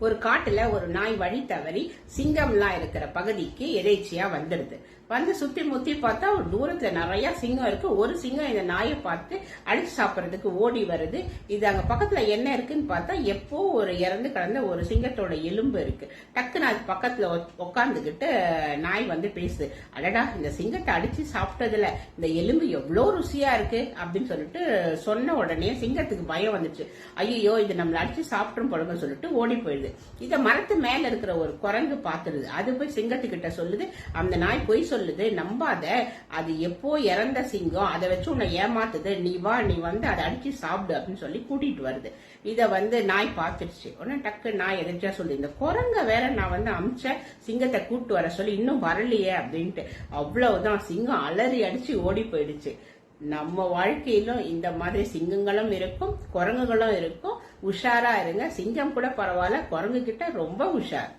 ஒரு காட்டுல ஒரு நாய் வழி தவறி சிங்கம்லாம் இருக்கிற பகுதிக்கு எதேச்சியா வந்துடுது. வந்து சுத்தி முத்தி பார்த்தா ஒரு தூரத்துல நிறைய சிங்கம் இருக்கு. ஒரு சிங்கம் இந்த நாயை பார்த்து அடிச்சு சாப்பிடறதுக்கு ஓடி வருது. இது அங்க பக்கத்துல என்ன இருக்குன்னு பார்த்தா எப்போ ஒரு இறந்து கிடந்த ஒரு சிங்கத்தோட எலும்பு இருக்கு. டக்குன்னு அது பக்கத்துல உட்காந்துக்கிட்டு நாய் வந்து பேசுது. அடடா, இந்த சிங்கத்தை அடிச்சு சாப்பிட்டதுல இந்த எலும்பு எவ்வளவு ருசியா இருக்கு அப்படின்னு சொல்லிட்டு சொன்ன உடனே சிங்கத்துக்கு பயம் வந்துச்சு. ஐயோ, இது நம்மள அடிச்சு சாப்பிட்டும் போடுங்க சொல்லிட்டு ஓடி போயிடுது. இத மரத்து மேல இருக்கிற ஒரு குரங்கு பாத்துருது. அது போய் சிங்கத்துக்கிட்ட சொல்லுது. அந்த நாய் போய் சொல்லுது, நம்பாத, அது எப்போ இறந்த சிங்கம், அதை வச்சு உன்னை ஏமாத்துது, நீ வா, நீ வந்து அதை அடிச்சு சாப்பிடு அப்படின்னு சொல்லி கூட்டிட்டு வருது. இத வந்து நாய் பாத்துருச்சு. உடனே டக்கு நாய் எதிர்த்தா சொல்லு, இந்த குரங்க வேற நான் வந்து அமிச்ச சிங்கத்தை கூட்டு வர சொல்லி இன்னும் வரலையே அப்படின்ட்டு. அவ்வளவுதான், சிங்கம் அலறி அடிச்சு ஓடி போயிடுச்சு. நம்ம வாழ்க்கையிலும் இந்த மாதிரி சிங்கங்களும் இருக்கும், குரங்குகளும் இருக்கும். உஷாரா இருங்க. சிங்கம் கூட பரவாயில்ல, குரங்கு கிட்ட ரொம்ப உஷார்.